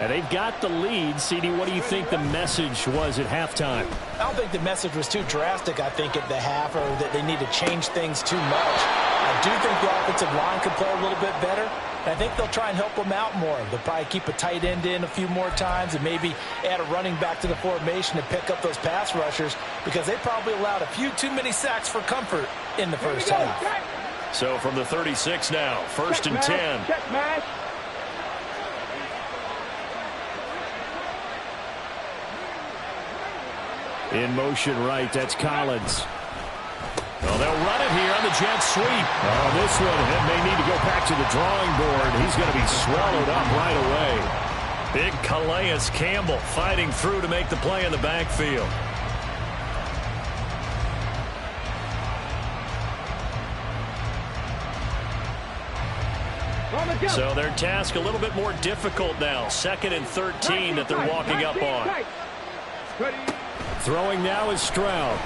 And they've got the lead. CD, what do you think the message was at halftime? I don't think the message was too drastic, I think, at the half, or that they need to change things too much. I do think the offensive line could play a little bit better, and I think they'll try and help them out more. They'll probably keep a tight end in a few more times and maybe add a running back to the formation to pick up those pass rushers, because they probably allowed a few too many sacks for comfort in the first half. So from the 36 now, 1st and 10. Check, man. In motion right, that's Collins. Well, they'll run it here on the jet sweep. Oh, this one may need to go back to the drawing board. He's going to be swallowed up right away. Big Calais Campbell fighting through to make the play in the backfield. So their task a little bit more difficult now. 2nd and 13 that they're walking up on. Throwing now is Stroud.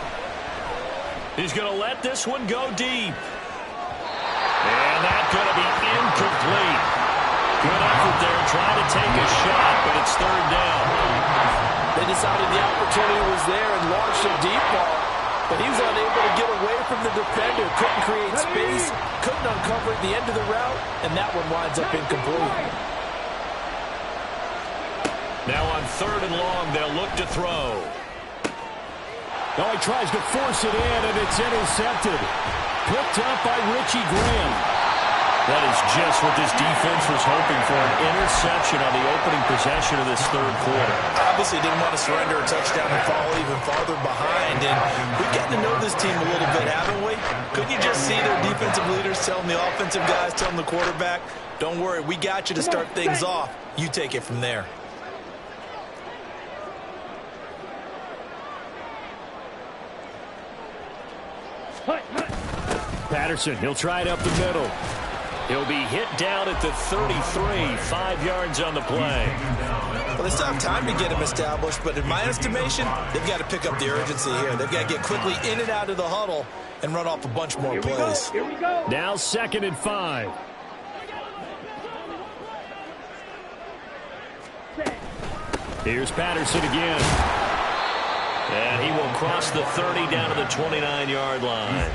He's going to let this one go deep. And that's going to be incomplete. Good effort there trying to take a shot, but it's 3rd down. They decided the opportunity was there and launched a deep ball, but he was unable to get away from the defender. Couldn't create space, couldn't uncover the end of the route, and that one winds up incomplete. Now on 3rd and long, they'll look to throw. Oh, he tries to force it in, and it's intercepted. Picked up by Richie Graham. That is just what this defense was hoping for, an interception on the opening possession of this 3rd quarter. Obviously didn't want to surrender a touchdown and fall even farther behind, and we've gotten to know this team a little bit, haven't we? Couldn't you just see their defensive leaders telling the offensive guys, telling the quarterback, don't worry, we got you to start things off. You take it from there. Patterson, he'll try it up the middle. He'll be hit down at the 33, 5 yards on the play. Well, they still have time to get him established, but in my estimation, they've got to pick up the urgency here. They've got to get quickly in and out of the huddle and run off a bunch more plays. Here we go. Now 2nd and 5. Here's Patterson again. And he will cross the 30 down to the 29-yard line.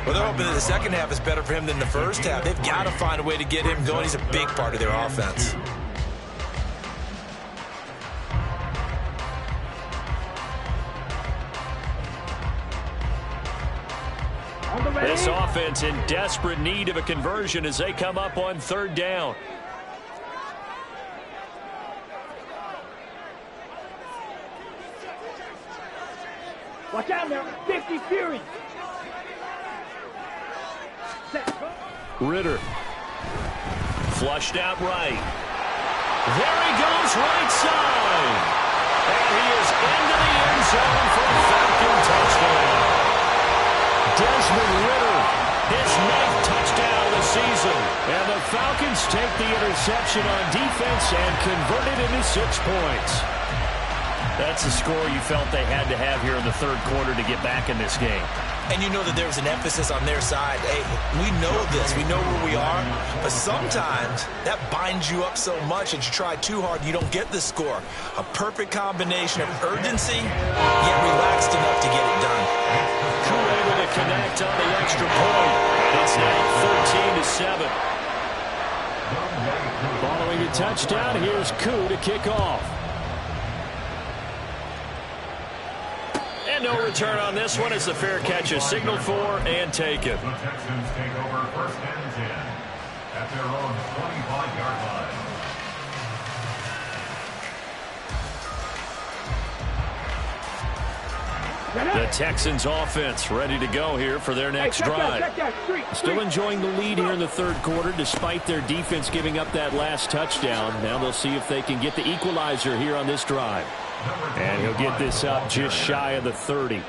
Well, they're hoping that the second half is better for him than the first half. They've got to find a way to get him going. He's a big part of their offense. This offense in desperate need of a conversion as they come up on 3rd down. Watch out now. 50 Fury. Ritter. Flushed out right. There he goes, right side. And he is into the end zone for a Falcon touchdown. Desmond Ritter, his 9th touchdown of the season. And the Falcons take the interception on defense and convert it into 6 points. That's the score you felt they had to have here in the 3rd quarter to get back in this game. And you know that there was an emphasis on their side. Hey, we know this. We know where we are. But sometimes that binds you up so much that you try too hard, you don't get the score. A perfect combination of urgency, yet relaxed enough to get it done. Koo able to connect on the extra point. It's now 13-7. Following a touchdown, here's Koo to kick off. And no return on this one as the fair catch is signaled for and taken. The Texans take over 1st and 10 at their own 25-yard line. The Texans offense ready to go here for their next drive. Still enjoying the lead here in the 3rd quarter despite their defense giving up that last touchdown. Now they'll see if they can get the equalizer here on this drive. And he'll get this up just shy of the 30.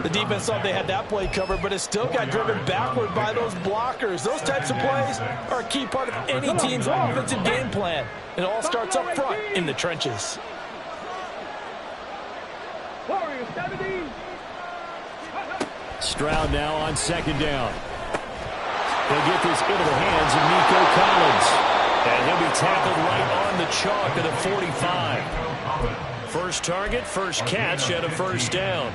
The defense thought they had that play covered, but it still got driven backward by those blockers. Those types of plays are a key part of any team's offensive game plan. It all starts up front in the trenches. Stroud now on 2nd down. He'll get this into the hands of Nico Collins. And he'll be tackled right on the chalk of the 45. First target, first catch, and a first down.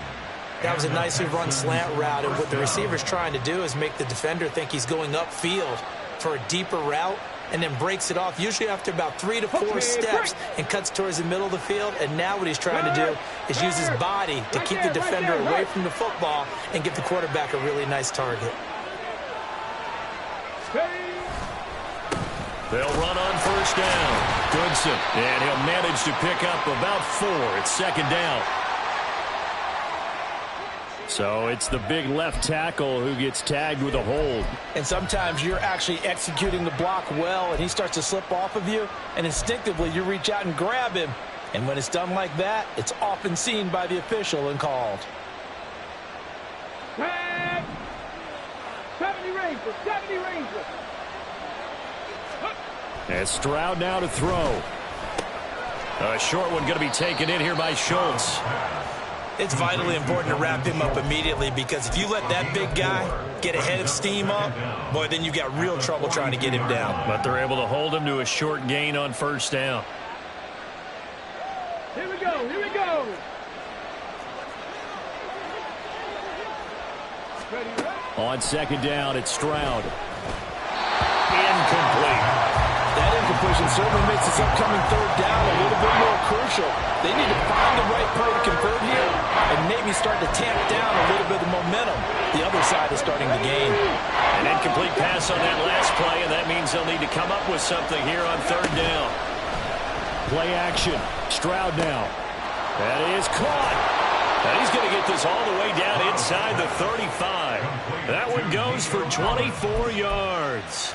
That was a nicely run slant route, and what the receiver's trying to do is make the defender think he's going upfield for a deeper route, and then breaks it off, usually after about 3 to 4 steps, and cuts towards the middle of the field. And now what he's trying to do is use his body to keep the defender away from the football and give the quarterback a really nice target. They'll run on first down. Goodson, and he'll manage to pick up about 4. It's second down. So it's the big left tackle who gets tagged with a hold. And sometimes you're actually executing the block well, and he starts to slip off of you, and instinctively you reach out and grab him. And when it's done like that, it's often seen by the official and called. 70 Ranger. And Stroud now to throw. A short one going to be taken in here by Schultz. It's vitally important to wrap him up immediately, because if you let that big guy get ahead of steam up, boy, then you've got real trouble trying to get him down. But they're able to hold him to a short gain on first down. Here we go. On second down, it's Stroud. Incomplete. That incompletion certainly makes this upcoming third down a little bit more crucial. They need to find the right play to convert here and maybe start to tamp down a little bit of momentum. The other side is starting to gain. An incomplete pass on that last play, and that means they'll need to come up with something here on third down. Play action. Stroud now. That is caught. And he's going to get this all the way down inside the 35. That one goes for 24 yards.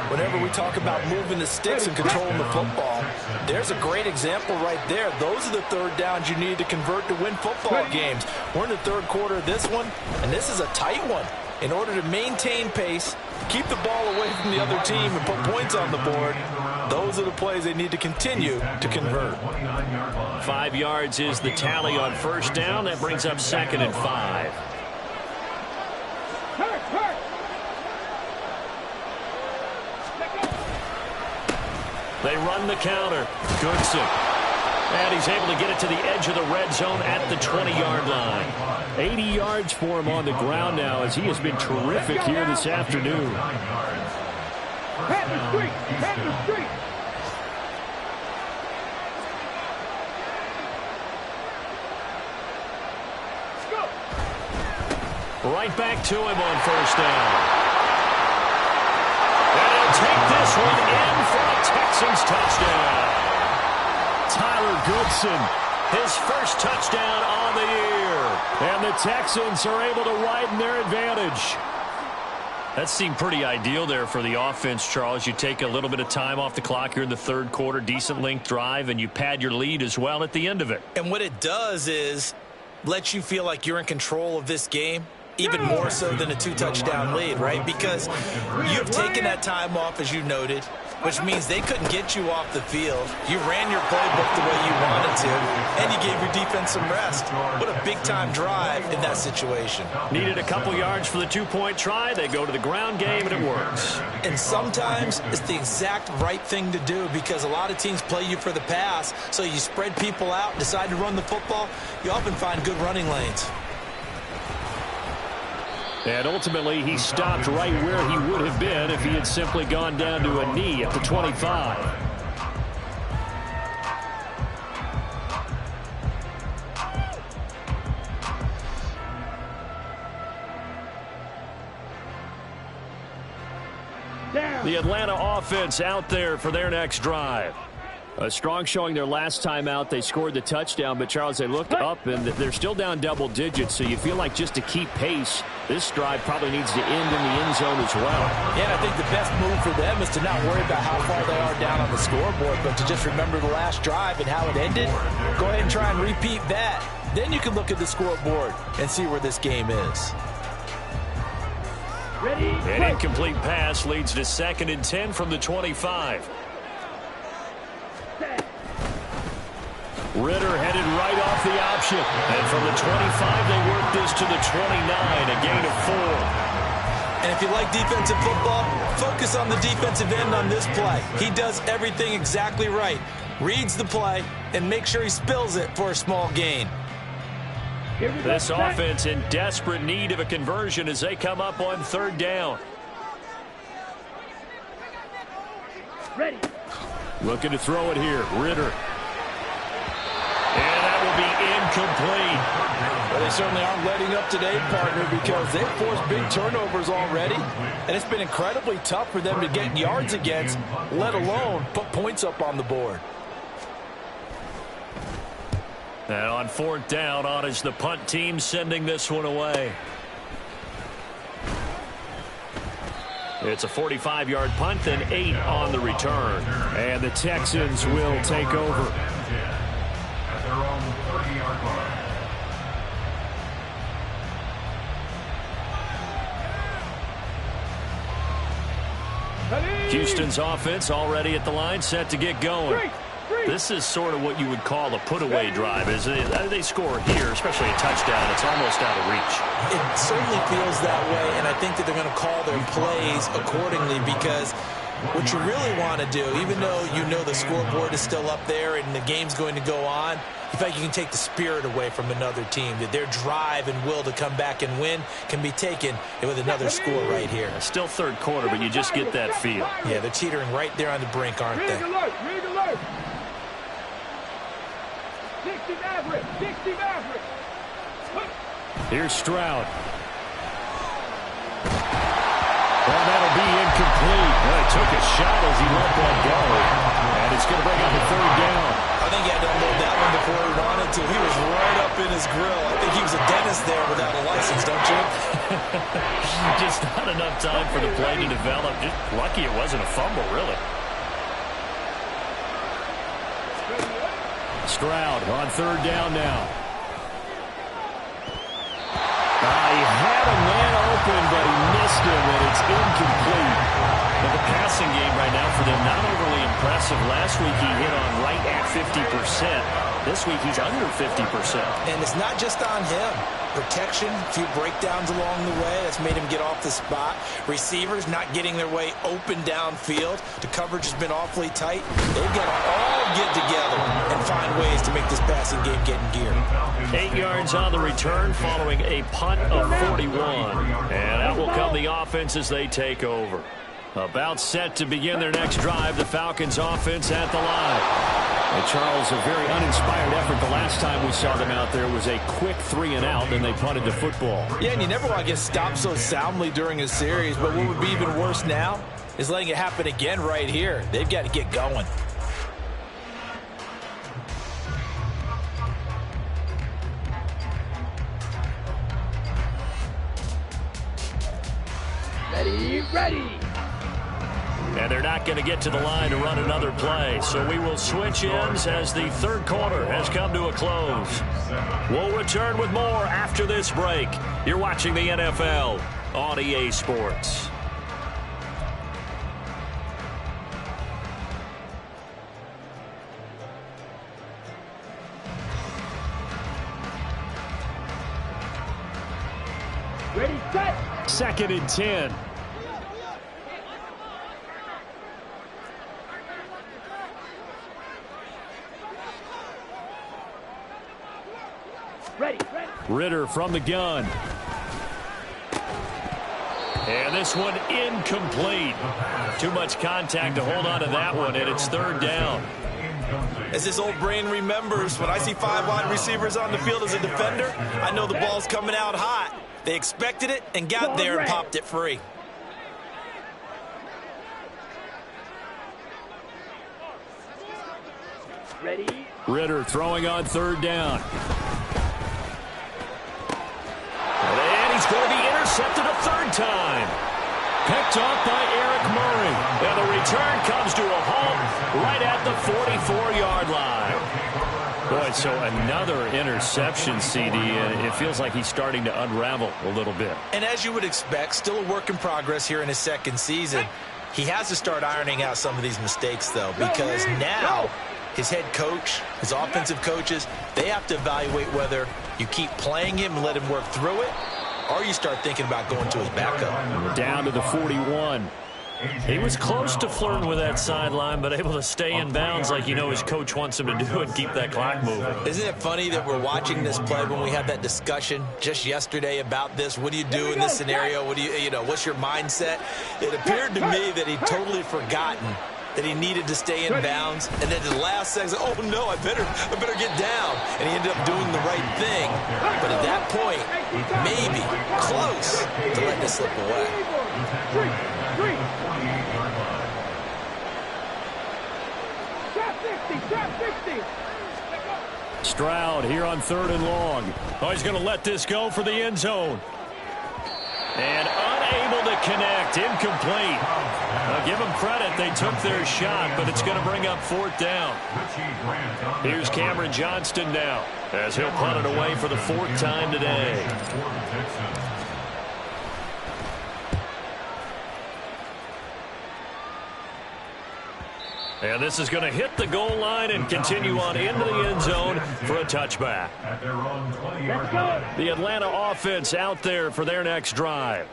Whenever we talk about moving the sticks and controlling the football, there's a great example right there. Those are the third downs you need to convert to win football games. We're in the third quarter of this one, and this is a tight one. In order to maintain pace, keep the ball away from the other team, and put points on the board, those are the plays they need to continue to convert. 5 yards is the tally on first down. That brings up second and 5. They run the counter. Goodson. And he's able to get it to the edge of the red zone at the 20-yard line. 80 yards for him on the ground now, as he has been terrific here this afternoon. Right back to him on first down. And he'll take this one in for a Texans touchdown. Tyler Goodson, his first touchdown on the year. And the Texans are able to widen their advantage. That seemed pretty ideal there for the offense, Charles. You take a little bit of time off the clock here in the third quarter, decent length drive, and you pad your lead as well at the end of it. And what it does is let you feel like you're in control of this game, even more so than a 2-touchdown lead, right? Because you've taken that time off, as you noted, which means they couldn't get you off the field. You ran your playbook the way you wanted to, and you gave your defense some rest. What a big-time drive in that situation. Needed a couple yards for the two-point try. They go to the ground game, and it works. And sometimes it's the exact right thing to do, because a lot of teams play you for the pass, so you spread people out, decide to run the football. You often find good running lanes. And ultimately, he stopped right where he would have been if he had simply gone down to a knee at the 25. The Atlanta offense out there for their next drive. A strong showing their last time out. They scored the touchdown, but, Charles, they looked up, and they're still down double digits, so you feel like just to keep pace, this drive probably needs to end in the end zone as well. Yeah, I think the best move for them is to not worry about how far they are down on the scoreboard, but to just remember the last drive and how it ended. Go ahead and try and repeat that. Then you can look at the scoreboard and see where this game is. An incomplete pass leads to 2nd and 10 from the 25. Ritter headed right off the option. And from the 25, they work this to the 29, a gain of 4. And if you like defensive football, focus on the defensive end on this play. He does everything exactly right. Reads the play and makes sure he spills it for a small gain. This offense in desperate need of a conversion as they come up on 3rd down. Ready. Looking to throw it here. Ritter. And that will be incomplete. Well, they certainly aren't letting up today, partner, because they've forced big turnovers already, and it's been incredibly tough for them to get yards against, let alone put points up on the board. And on 4th down, on is the punt team sending this one away. It's a 45-yard punt, then 8 on the return. And the Texans will take over. At their own 30-yard line. Houston's offense already at the line, set to get going. This is sort of what you would call a put-away drive. As they score here, especially a touchdown, it's almost out of reach. It certainly feels that way, and I think that they're going to call their plays accordingly, because what you really want to do, even though you know the scoreboard is still up there and the game's going to go on, you feel like you can take the spirit away from another team, that their drive and will to come back and win can be taken with another score right here. Still 3rd quarter, but you just get that feel. Yeah, they're teetering right there on the brink, aren't they? Rig alert. 60 Maverick. Here's Stroud. Well, that'll be incomplete. Well, he took a shot as he let that go. And it's going to bring up a 3rd down. I think he had to unload that one before he wanted to. He was right up in his grill. I think he was a dentist there without a license, don't you? Just not enough time for the play to develop. Just lucky it wasn't a fumble, really. Stroud on 3rd down now. He had a man open, but he missed him, and it's incomplete. But the passing game right now for them, not overly impressive. Last week he hit on right at 50%. This week he's under 50%. And it's not just on him. Protection, a few breakdowns along the way. That's made him get off the spot. Receivers not getting their way open downfield. The coverage has been awfully tight. They've got to all get together and find ways to make this passing game get in gear. 8 yards on the return following a punt of 41. And out will come the offense as they take over. About set to begin their next drive. The Falcons offense at the line. And Charles, a very uninspired effort. The last time we saw them out there was a quick 3-and-out, and they punted the football. Yeah, and you never want to get stopped so soundly during a series, but what would be even worse now is letting it happen again right here. They've got to get going. Ready. And they're not going to get to the line to run another play. So we will switch ends as the 3rd quarter has come to a close. We'll return with more after this break. You're watching the NFL on EA Sports. Ready, set. 2nd and 10. Ready. Ritter from the gun. And this one incomplete. Too much contact to hold on to that one, and it's 3rd down. As this old brain remembers, when I see 5 wide receivers on the field as a defender, I know the ball's coming out hot. They expected it and got there and popped it free. Ready. Ritter throwing on 3rd down. And he's going to be intercepted a 3rd time. Picked off by Eric Murray. And the return comes to a halt right at the 44-yard line. Boy, so another interception, CD, and it feels like he's starting to unravel a little bit. And as you would expect, still a work in progress here in his 2nd season. He has to start ironing out some of these mistakes, though, because now his head coach, his offensive coaches, they have to evaluate whether you keep playing him and let him work through it, or you start thinking about going to his backup. Down to the 41. He was close to flirting with that sideline, but able to stay in bounds like his coach wants him to do and keep that clock moving. Isn't it funny that we're watching this play when we had that discussion just yesterday about this? What do you do in this scenario? What do what's your mindset? It appeared to me that he'd totally forgotten that he needed to stay in bounds, and then the last second, oh no, I better get down, and he ended up doing the right thing. But at that point, maybe close to letting it slip away. Stroud here on 3rd and long. Oh, he's going to let this go for the end zone. And unable to connect. Incomplete. Now give them credit. They took their shot, but it's going to bring up 4th down. Here's Cameron Johnston now, as he'll punt it away for the 4th time today. And this is going to hit the goal line and continue on into the end zone for a touchback. The Atlanta offense out there for their next drive.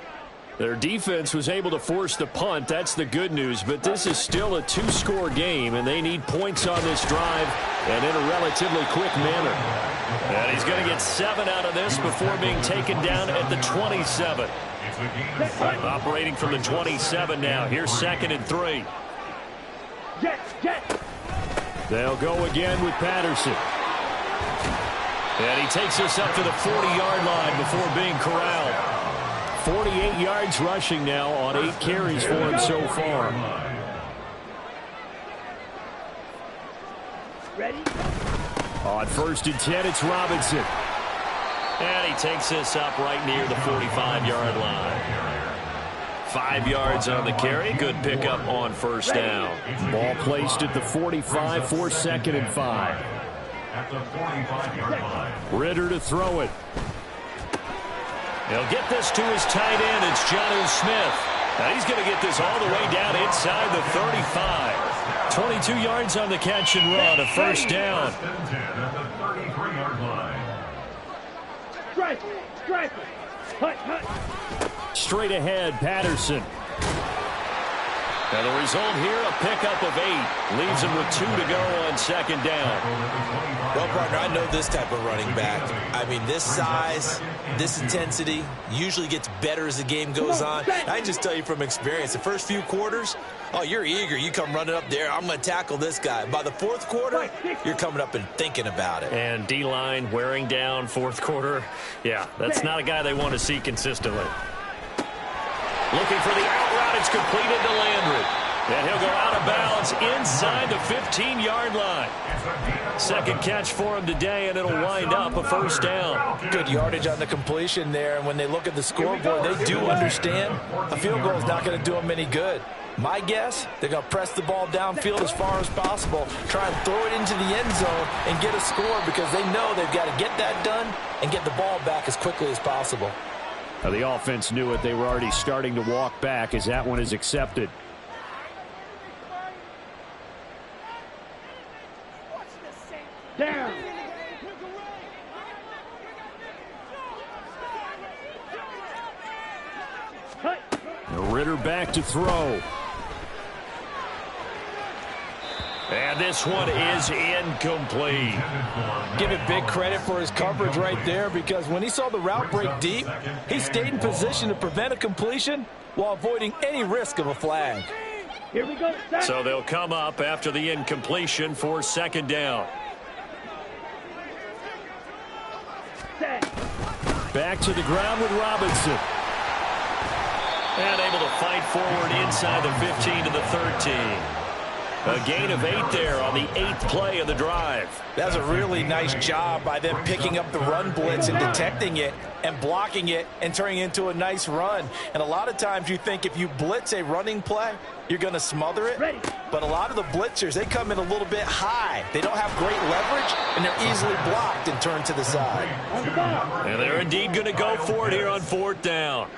Their defense was able to force the punt. That's the good news. But this is still a 2-score game, and they need points on this drive and in a relatively quick manner. And he's going to get 7 out of this before being taken down at the 27. Operating from the 27 now. Here's 2nd and 3. They'll go again with Patterson. And he takes us up to the 40-yard line before being corralled. 48 yards rushing now on 8 carries for him so far. Ready? On 1st and 10, it's Robinson. And he takes us up right near the 45-yard line. 5 yards on the carry. Good pickup on 1st down. Ball placed at the 45 for 2nd and 5. At the 45-yard line. Ritter to throw it. He'll get this to his tight end. It's Jonnu Smith. Now he's going to get this all the way down inside the 35. 22 yards on the catch and run. A 1st down. At the 33-yard line. Strike. Hut. Straight ahead, Patterson. And the result here, a pickup of 8. Leaves him with 2 to go on 2nd down. Well, partner, I know this type of running back. I mean, this size, this intensity usually gets better as the game goes on. I can just tell you from experience, the first few quarters, oh, you're eager. You come running up there, I'm going to tackle this guy. By the 4th quarter, you're coming up and thinking about it. And D-line wearing down 4th quarter. Yeah, that's not a guy they want to see consistently. Looking for the out route. It's completed to Landry. And he'll go out of bounds inside the 15-yard line. 2nd catch for him today, and it'll wind up a 1st down. Good yardage on the completion there. And when they look at the scoreboard, they do understand a field goal is not going to do them any good. My guess, they're going to press the ball downfield as far as possible, try and throw it into the end zone and get a score because they know they've got to get that done and get the ball back as quickly as possible. Now, the offense knew it. They were already starting to walk back as that one is accepted. Down. Ritter back to throw. And this one is incomplete. Give it big credit for his coverage right there, because when he saw the route break deep, he stayed in position to prevent a completion while avoiding any risk of a flag. Here we go. So they'll come up after the incompletion for 2nd down. Back to the ground with Robinson. And able to fight forward inside the 15 to the 13. A gain of 8 there on the 8th play of the drive. That's a really nice job by them picking up the run blitz and detecting it and blocking it and turning it into a nice run. And a lot of times you think if you blitz a running play, you're going to smother it. But a lot of the blitzers, they come in a little bit high. They don't have great leverage, and they're easily blocked and turned to the side. And they're indeed going to go for it here on 4th down.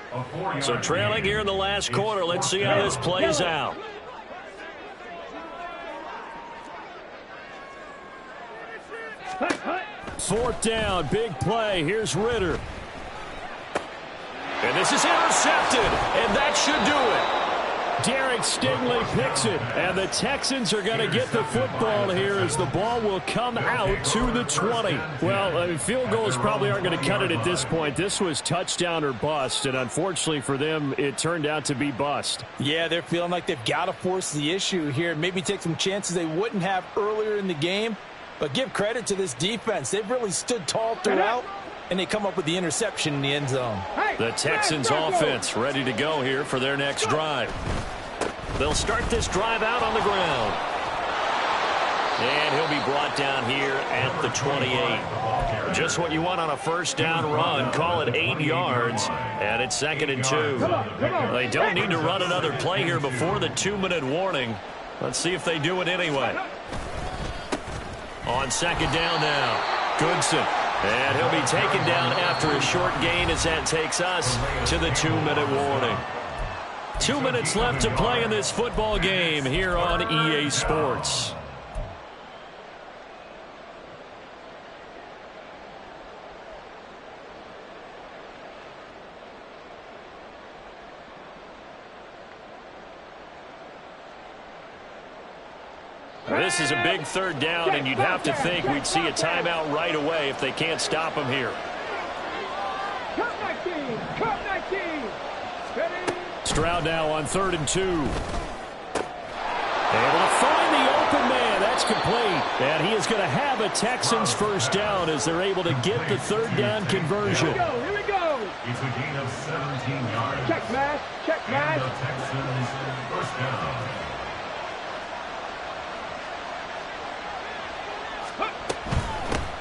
So trailing here in the last quarter. Let's see how this plays out. Fourth down, big play. Here's Ritter. And this is intercepted, and that should do it. Derek Stingley picks it, and the Texans are going to get the football here as the ball will come out to the 20. Well, field goals probably aren't going to cut it at this point. This was touchdown or bust, and unfortunately for them, it turned out to be bust. Yeah, they're feeling like they've got to force the issue here, maybe take some chances they wouldn't have earlier in the game. But give credit to this defense. They've really stood tall throughout, and they come up with the interception in the end zone. The Texans offense ready to go here for their next drive. They'll start this drive out on the ground. And he'll be brought down here at the 28. Just what you want on a first down run. Call it 8 yards, and it's 2nd and 2. They don't need to run another play here before the 2-minute warning. Let's see if they do it anyway. On 2nd down now, Goodson. And he'll be taken down after a short gain as that takes us to the 2-minute warning. 2 minutes left to play in this football game here on EA Sports. This is a big 3rd down, and you'd have to think we'd see a timeout right away if they can't stop him here. Stroud now on 3rd and 2. Able to find the open man. That's complete. And he is going to have a Texans first down as they're able to get the 3rd down conversion. Here we go. It's a gain of 17 yards. Check, man. Check, man. The Texans first down.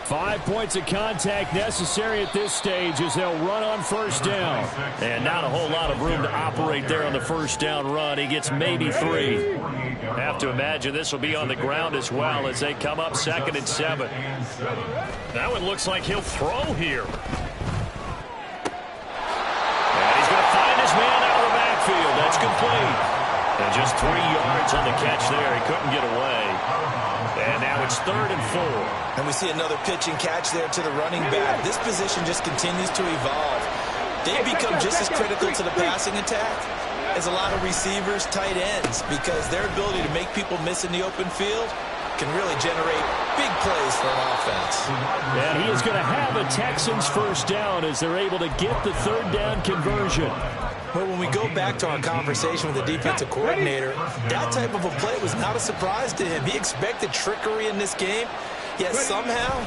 5 points of contact necessary at this stage as they'll run on first down. And not a whole lot of room to operate there on the first down run. He gets maybe 3. Have to imagine this will be on the ground as well as they come up 2nd and 7. That one looks like he'll throw here. And he's going to find his man out of the backfield. That's complete. And just 3 yards on the catch there. He couldn't get away. And now it's 3rd and 4. And we see another pitch and catch there to the running back. This position just continues to evolve. They've become just as critical to the passing attack as a lot of receivers, tight ends, because their ability to make people miss in the open field can really generate big plays for an offense. And he is going to have a Texans first down as they're able to get the 3rd down conversion. Well, when we go back to our conversation with the defensive coordinator, that type of a play was not a surprise to him. He expected trickery in this game, yet somehow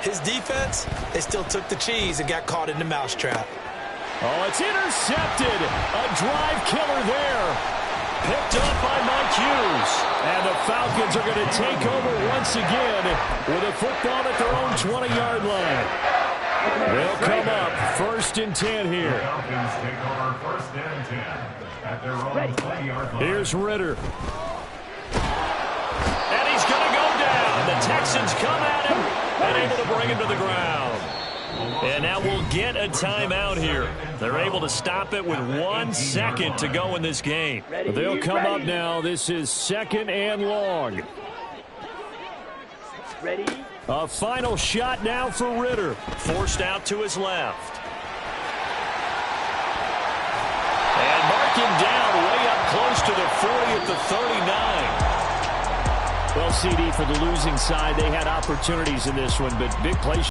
his defense, they still took the cheese and got caught in the mousetrap. Oh, it's intercepted. A drive killer there. Picked up by Mike Hughes. And the Falcons are going to take over once again with a football at their own 20-yard line. They'll come up 1st and 10 here. Falcons take over 1st and 10 at their own 20-yard line. Here's Ritter. And he's going to go down. The Texans come at him and able to bring him to the ground. And now we'll get a timeout here. They're able to stop it with 1 second to go in this game. They'll come up now. This is 2nd and long. Ready? A final shot now for Ritter. Forced out to his left. And mark him down way up close to the 40 at the 39. Well, CD, for the losing side, they had opportunities in this one, but big play